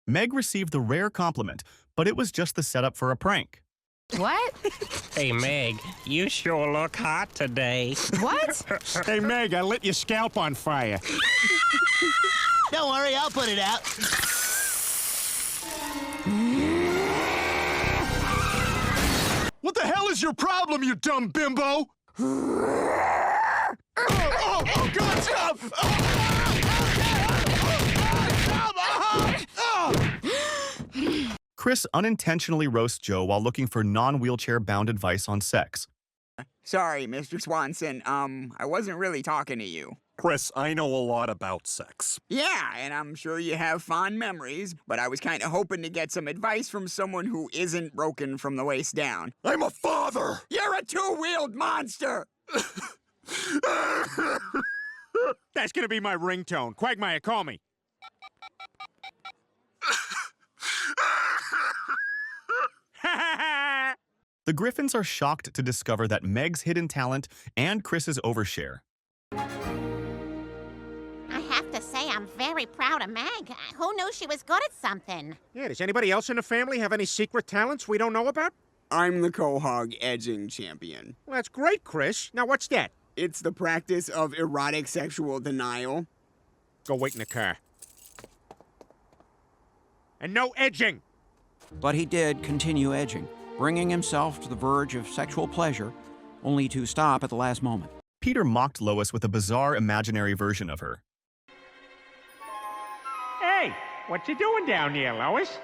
Meg received the rare compliment, but it was just the setup for a prank. What? Hey, Meg, you sure look hot today. What? Hey, Meg, I lit your scalp on fire. Don't worry, I'll put it out. What the hell is your problem, you dumb bimbo? Oh, God, stop! Chris unintentionally roasts Joe while looking for non-wheelchair-bound advice on sex. Sorry, Mr. Swanson. I wasn't really talking to you. Chris, I know a lot about sex. Yeah, and I'm sure you have fond memories, but I was kind of hoping to get some advice from someone who isn't broken from the waist down. I'm a father! You're a two-wheeled monster! That's gonna be my ringtone. Quagmire, call me. The Griffins are shocked to discover that Meg's hidden talent and Chris's overshare. I have to say, I'm very proud of Meg. Who knew she was good at something? Yeah, does anybody else in the family have any secret talents we don't know about? I'm the Quahog edging champion. Well, that's great, Chris. Now, what's that? It's the practice of erotic sexual denial. Go wait in the car. And no edging! But he did continue edging, bringing himself to the verge of sexual pleasure, only to stop at the last moment. Peter mocked Lois with a bizarre imaginary version of her. Hey, what you doing down there, Lois?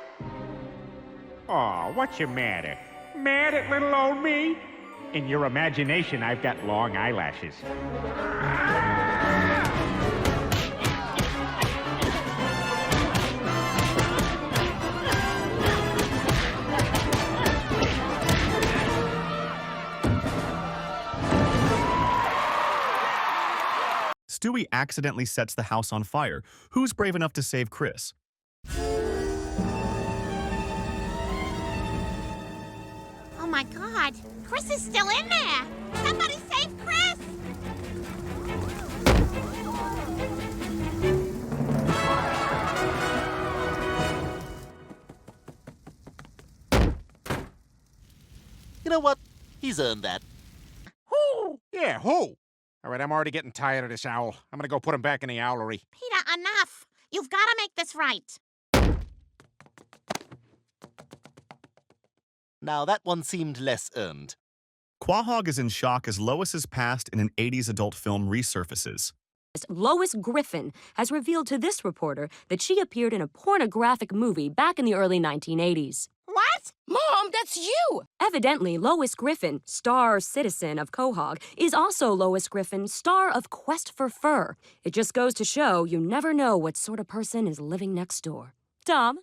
Aw, what's your matter? Mad at little old me? In your imagination, I've got long eyelashes. Stewie accidentally sets the house on fire. Who's brave enough to save Chris? Oh my God, Chris is still in there! Somebody save Chris! You know what? He's earned that. Who? Yeah, who? All right, I'm already getting tired of this owl. I'm gonna go put him back in the owlery. Peter, enough! You've got to make this right. Now, that one seemed less earned. Quahog is in shock as Lois's past in an 80s adult film resurfaces. Lois Griffin has revealed to this reporter that she appeared in a pornographic movie back in the early 1980s. What? Mom, that's you! Evidently, Lois Griffin, star citizen of Quahog, is also Lois Griffin, star of Quest for Fur. It just goes to show you never know what sort of person is living next door. Tom?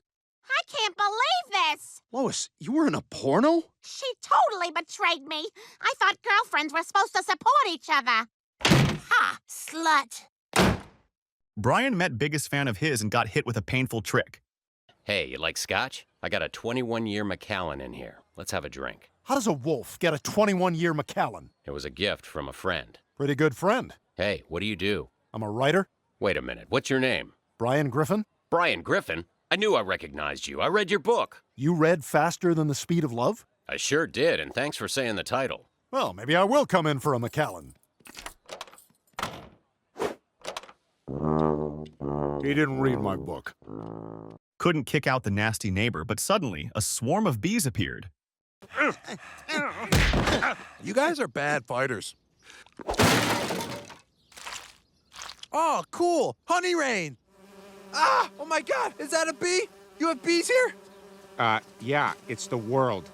I can't believe this! Lois, you were in a porno? She totally betrayed me. I thought girlfriends were supposed to support each other. Ha! Slut! Brian met biggest fan of his and got hit with a painful trick. Hey, you like scotch? I got a 21-year Macallan in here. Let's have a drink. How does a wolf get a 21-year Macallan? It was a gift from a friend. Pretty good friend. Hey, what do you do? I'm a writer. Wait a minute, what's your name? Brian Griffin. Brian Griffin? I knew I recognized you. I read your book. You read Faster Than the Speed of Love? I sure did, and thanks for saying the title. Well, maybe I will come in for a Macallan. He didn't read my book. Couldn't kick out the nasty neighbor, but suddenly, a swarm of bees appeared. You guys are bad fighters. Oh, cool! Honey rain! Ah! Oh my God! Is that a bee? You have bees here? Yeah, it's the world.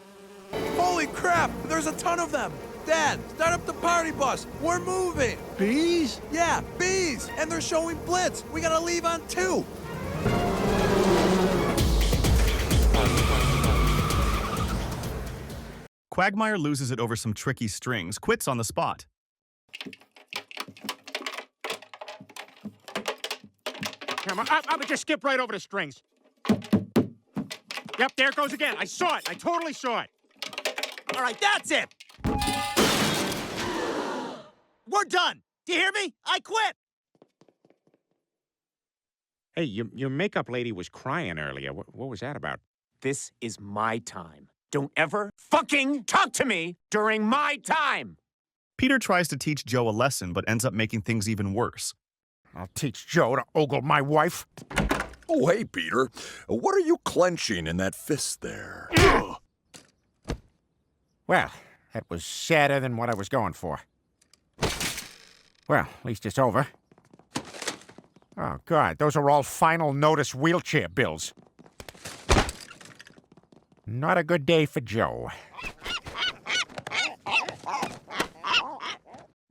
Holy crap! There's a ton of them! Dad, start up the party bus! We're moving! Bees? Yeah, bees! And they're showing Blitz! We gotta leave on 2! Quagmire loses it over some tricky strings, quits on the spot. Come on, I'm gonna just skip right over the strings. Yep, there it goes again. I saw it. I totally saw it. All right, that's it! We're done! Do you hear me? I quit! Hey, your makeup lady was crying earlier. What was that about? This is my time. Don't ever fucking talk to me during my time! Peter tries to teach Joe a lesson, but ends up making things even worse. I'll teach Joe to ogle my wife. Oh, hey, Peter. What are you clenching in that fist there? Well, that was sadder than what I was going for. Well, at least it's over. Oh, God, those are all final notice wheelchair bills. Not a good day for Joe.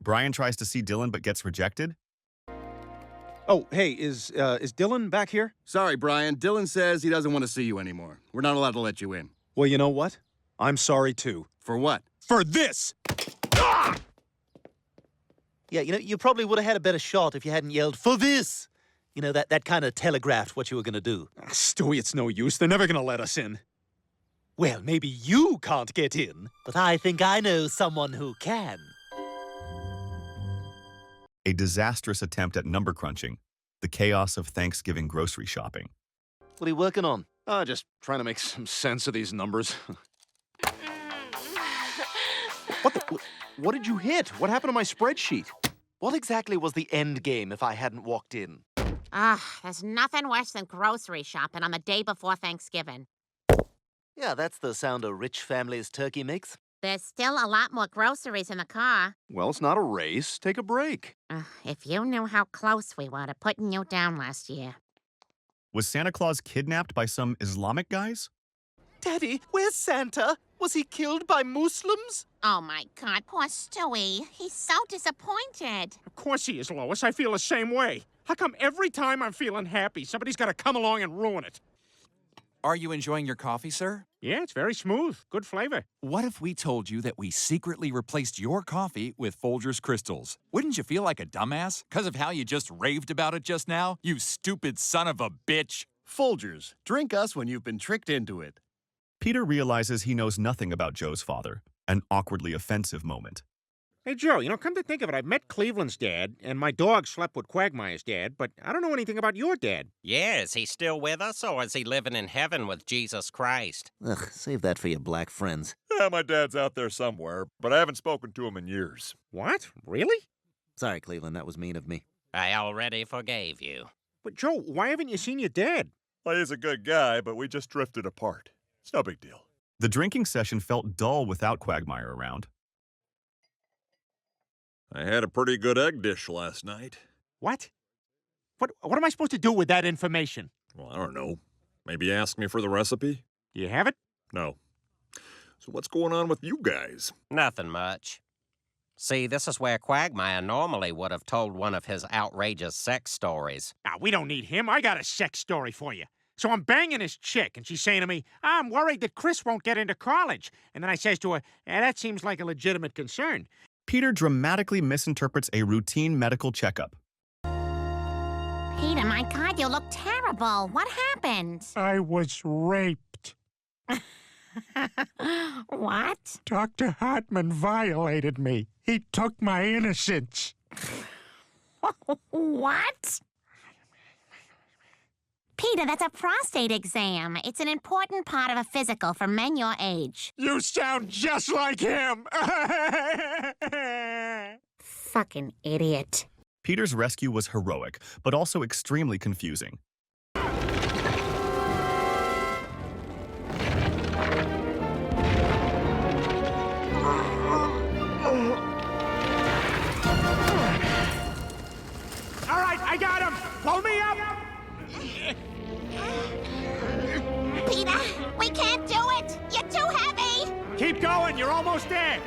Brian tries to see Dylan but gets rejected. Oh, hey, is Dylan back here? Sorry, Brian. Dylan says he doesn't want to see you anymore. We're not allowed to let you in. Well, you know what? I'm sorry, too. For what? For this! Yeah, you probably would have had a better shot if you hadn't yelled, "For this!" That kind of telegraphed what you were going to do. Stewie, it's no use. They're never going to let us in. Well, maybe you can't get in, but I think I know someone who can. A disastrous attempt at number crunching. The chaos of Thanksgiving grocery shopping. What are you working on? Just trying to make some sense of these numbers. What did you hit? What happened to my spreadsheet? What exactly was the end game if I hadn't walked in? There's nothing worse than grocery shopping on the day before Thanksgiving. Yeah, that's the sound a rich family's turkey makes. There's still a lot more groceries in the car. Well, it's not a race. Take a break. If you knew how close we were to putting you down last year. Was Santa Claus kidnapped by some Islamic guys? Daddy, where's Santa? Was he killed by Muslims? Oh, my God, poor Stewie. He's so disappointed. Of course he is, Lois. I feel the same way. How come every time I'm feeling happy, somebody's got to come along and ruin it? Are you enjoying your coffee, sir? Yeah, it's very smooth. Good flavor. What if we told you that we secretly replaced your coffee with Folgers crystals? Wouldn't you feel like a dumbass? Because of how you just raved about it just now? You stupid son of a bitch. Folgers. Drink us when you've been tricked into it. Peter realizes he knows nothing about Joe's father. An awkwardly offensive moment. Hey, Joe, come to think of it, I've met Cleveland's dad, and my dog slept with Quagmire's dad, but I don't know anything about your dad. Yeah, is he still with us, or is he living in heaven with Jesus Christ? Ugh, save that for your black friends. Yeah, my dad's out there somewhere, but I haven't spoken to him in years. What? Really? Sorry, Cleveland, that was mean of me. I already forgave you. But, Joe, why haven't you seen your dad? Well, he's a good guy, but we just drifted apart. It's no big deal. The drinking session felt dull without Quagmire around. I had a pretty good egg dish last night. What? What am I supposed to do with that information? Well, I don't know. Maybe ask me for the recipe? Do you have it? No. So what's going on with you guys? Nothing much. See, this is where Quagmire normally would have told one of his outrageous sex stories. We don't need him. I got a sex story for you. So I'm banging this chick, and she's saying to me, I'm worried that Chris won't get into college. And then I says to her, that seems like a legitimate concern. Peter dramatically misinterprets a routine medical checkup. Peter, my God, you look terrible. What happened? I was raped. What? Dr. Hartman violated me. He took my innocence. What? Peter, that's a prostate exam. It's an important part of a physical for men your age. You sound just like him. Fucking idiot. Peter's rescue was heroic, but also extremely confusing. All right, I got him. Pull me up. Peter, we can't do it. You're too heavy. Keep going. You're almost there.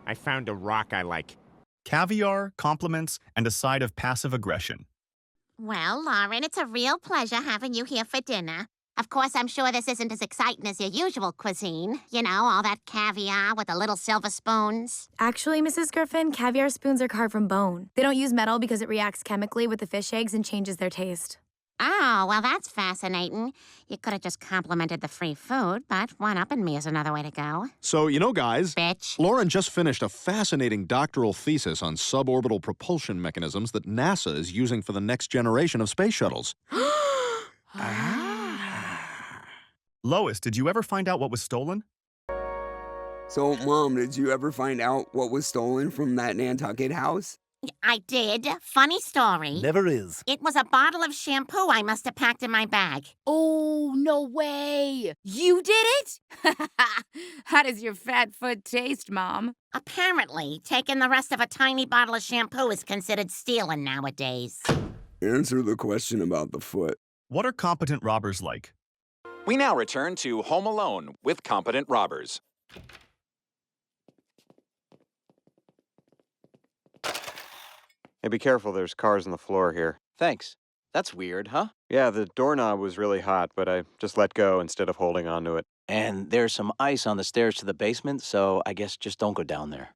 I found a rock I like. Caviar, compliments, and a side of passive aggression. Well, Lauren, it's a real pleasure having you here for dinner. Of course, I'm sure this isn't as exciting as your usual cuisine. You know, all that caviar with the little silver spoons. Actually, Mrs. Griffin, caviar spoons are carved from bone. They don't use metal because it reacts chemically with the fish eggs and changes their taste. Oh, well, that's fascinating. You could have just complimented the free food, but one-upping me is another way to go. So, you know, guys, Bitch. Lauren just finished a fascinating doctoral thesis on suborbital propulsion mechanisms that NASA is using for the next generation of space shuttles. Lois, did you ever find out what was stolen? So, Mom, did you ever find out what was stolen from that Nantucket house? I did. Funny story. Never is. It was a bottle of shampoo I must have packed in my bag. Oh, no way. You did it? How does your fat foot taste, Mom? Apparently, taking the rest of a tiny bottle of shampoo is considered stealing nowadays. Answer the question about the foot. What are competent robbers like? We now return to Home Alone with competent robbers. Hey, be careful, there's cars on the floor here. Thanks. That's weird, huh? Yeah, the doorknob was really hot, but I just let go instead of holding onto it. And there's some ice on the stairs to the basement, so I guess just don't go down there.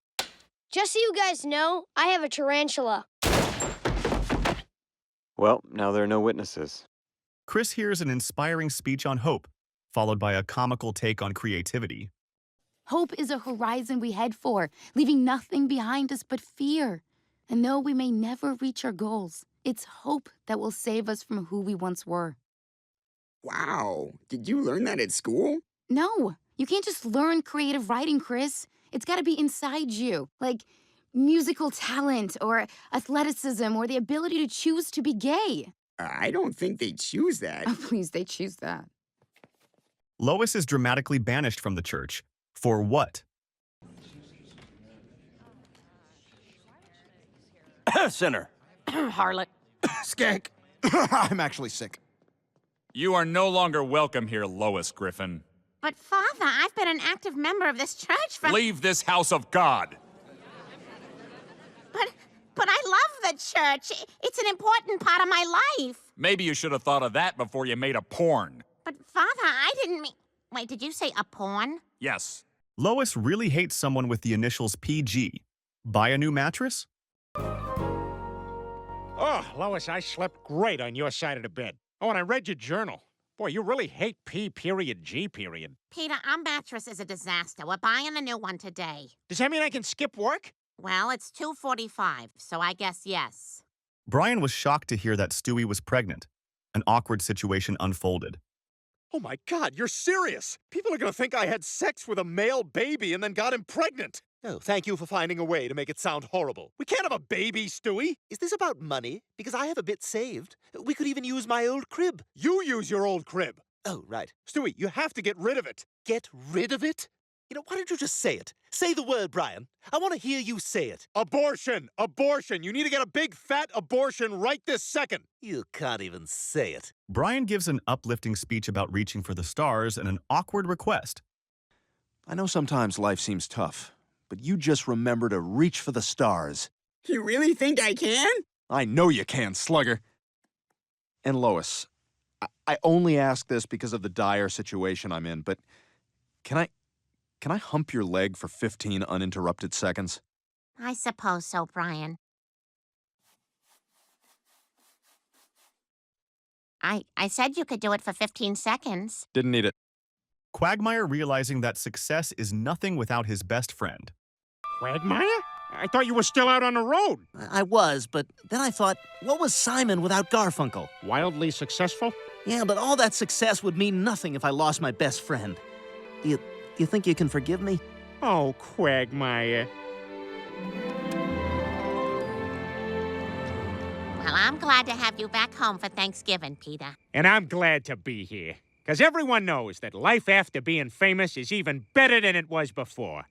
Just so you guys know, I have a tarantula. Well, now there are no witnesses. Chris hears an inspiring speech on hope, followed by a comical take on creativity. Hope is a horizon we head for, leaving nothing behind us but fear. And though we may never reach our goals, it's hope that will save us from who we once were. Wow, did you learn that at school? No, you can't just learn creative writing, Chris. It's got to be inside you, like musical talent or athleticism or the ability to choose to be gay. I don't think they choose that. Oh, please, they choose that. Lois is dramatically banished from the church. For what? Sinner. Harlot. Skank. I'm actually sick. You are no longer welcome here, Lois Griffin. But, Father, I've been an active member of this church for... Leave this house of God. But I love the church. It's an important part of my life. Maybe you should have thought of that before you made a porn. But, Father, I didn't mean... Wait, did you say a porn? Yes. Lois really hates someone with the initials PG. Buy a new mattress? Oh, Lois, I slept great on your side of the bed. Oh, and I read your journal. Boy, you really hate P period G period. Peter, our mattress is a disaster. We're buying a new one today. Does that mean I can skip work? Well, it's 2:45, so I guess yes. Brian was shocked to hear that Stewie was pregnant. An awkward situation unfolded. Oh my God, you're serious! People are gonna think I had sex with a male baby and then got him pregnant! Oh, thank you for finding a way to make it sound horrible. We can't have a baby, Stewie! Is this about money? Because I have a bit saved. We could even use my old crib. You use your old crib! Oh, right. Stewie, you have to get rid of it. Get rid of it? You know, why don't you just say it? Say the word, Brian. I want to hear you say it. Abortion! Abortion! You need to get a big fat abortion right this second! You can't even say it. Brian gives an uplifting speech about reaching for the stars and an awkward request. I know sometimes life seems tough, but you just remember to reach for the stars. You really think I can? I know you can, slugger. And Lois, I only ask this because of the dire situation I'm in, but can I hump your leg for 15 uninterrupted seconds? I suppose so, Brian. I said you could do it for 15 seconds. Didn't need it. Quagmire realizing that success is nothing without his best friend. Quagmire? I thought you were still out on the road. I was, but then I thought, what was Simon without Garfunkel? Wildly successful? Yeah, but all that success would mean nothing if I lost my best friend. Do you think you can forgive me? Oh, Quagmire. Well, I'm glad to have you back home for Thanksgiving, Peter. And I'm glad to be here. Because everyone knows that life after being famous is even better than it was before.